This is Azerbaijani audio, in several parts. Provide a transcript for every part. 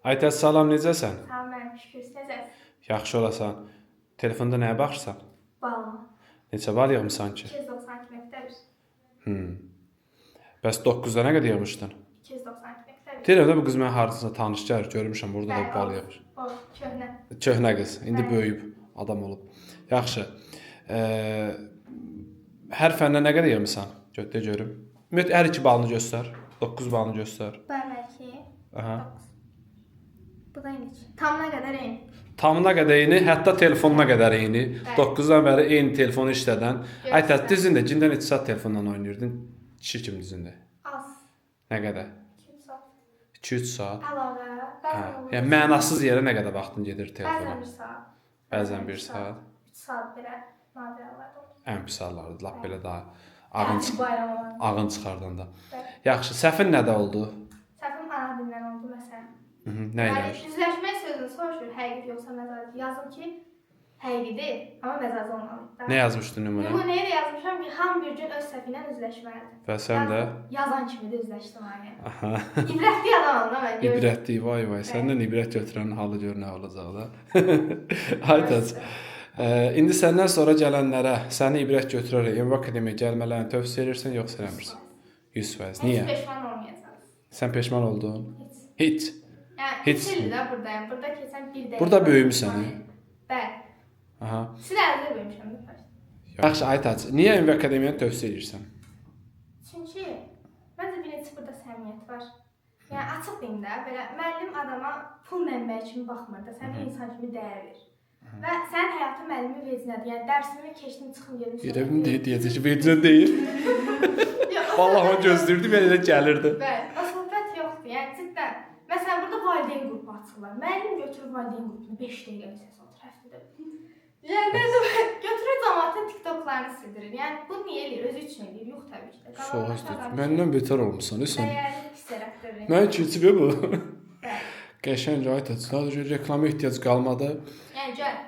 Aytəz salam, necəsən? Sağ ol, mənim şükür. Necəsiz? Yaxşı olasan. Telefonda nəyə baxırsan? Balım. Neçə bal yığmısan ki? 292.1. Bəs 9-da nə qədər yığmışdın? 292.1. Deyirəm də bu qız mənə harasında tanış gəlir, görmüşəm burada da bal yığır. O, köhnə. Köhnə qız, indi Bəli. böyüyüb, adam olub. Yaxşı. Hər fəndən nə qədər yığmısan? Götdə görüm. Ümumiyyətlə hər iki balını göstər. 9 balını göstər. Bəli. Aha. Bu da indi. Tamına qədər eyni. Tamına qədər eyni, hətta telefonuna qədər eyni. Bəli. 9-dan bəri eyni telefonu işlədən. Göstər. Aytəz dizində gündə neçə saat telefonla oynayırdın? Kişi kimi dizində. Az. Nə qədər? 2 saat. 2-3 saat. Əlavə. Hə. Bəzən olur. Yəni mənasız yerə nə qədər vaxtın gedir telefona? Bəzən 1 saat. Bəzən 1 saat. 3 saat belə nadir hallarda olur. Ən pis hallarda, lap belə daha Bayram olan. ağın çıxardanda. Bəli. Yaxşı, səhvin nədə oldu? Səhvim ana dilindən oldu məsələn. Nə ilə? Yəni üzləşmək sözünü soruşur, həqiqi yoxsa məcazi. Yazım ki, həqiqidir, amma məcazi olmalıdır. Nə yazmışdın nümunə? Nümunəyə də yazmışam ki, hamı bir gün öz səhvi ilə üzləşməlidir. Və sən də? Yazan kimi də üzləşdim yəni. Aha. İbrətli adamam da mən. İbrətli, vay, səndən ibrət götürən halı gör nə olacaq da. Aytəz. İndi səndən sonra gələnlərə səni ibrət götürərək Enva Akademiyaya gəlmələrini tövsiyə edirsən, yoxsa eləmirsən? 100%. Niyə? Heç peşman olmayacaqsınız. Sən peşman oldun? Heç. Heç. Yəni, Heç. 3 ildir də buradayım. Burada keçən bir dəqiqə. Burada böyümüsən, Bəli. Aha. Sizin əlinizdə böyümüşəm də. Yaxşı, Aytəz. Niyə Enva Akademiyanı tövsiyə edirsən? Çünki məncə birinci burada səmiyyət var. Yəni açıq deyim də, belə müəllim adama pul mənbəyi kimi baxmır da, sənə insan kimi dəyər verir. Və sənin həyatın müəllimi vecinədir. Yəni dərsimi keçdim, çıxım gedim. Yerəvim deyəcək ki, vecinə deyil. Vallahi o gözləyirdi, mən elə gəlirdi. Bəli, o söhbət yoxdur. Yəni cidden. Məsələn, burada valideyn qrupu açırlar. Müəllim götürür valideyn qrupunu 5 dəqiqə səs otur həftədə. Yəni götürür cəmaatın TikToklarını sildirir. Yəni bunu niyə eləyir? Özü üçün eləyir. Yox təbii ki də. Çox istəyir. Məndən betər olmusan, sən. Dəyərli hissərəkdir. Mən keçib bu. Bəli. Qəşəng Aytəz. Sadəcə reklama ehtiyac qalmadı. Yəni gəl.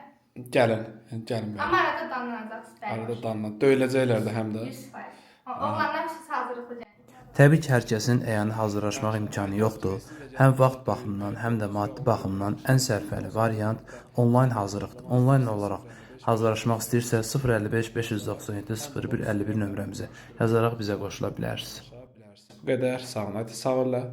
Gəlin, gəlin. Amma arada danlanacaqsınız. Arada danla. Döyüləcəklər də həm də. 100%. Oğlanlar siz hazırlıqlı gəlin. Təbii ki, hər kəsin əyani hazırlaşmaq imkanı yoxdur. Həm vaxt baxımından, həm də maddi baxımdan ən sərfəli variant onlayn hazırlıqdır. Onlayn olaraq hazırlaşmaq istəyirsə 055 597 0151 nömrəmizə yazaraq bizə qoşula bilərsiniz. Bu qədər. Sağ olun. Sağ olun.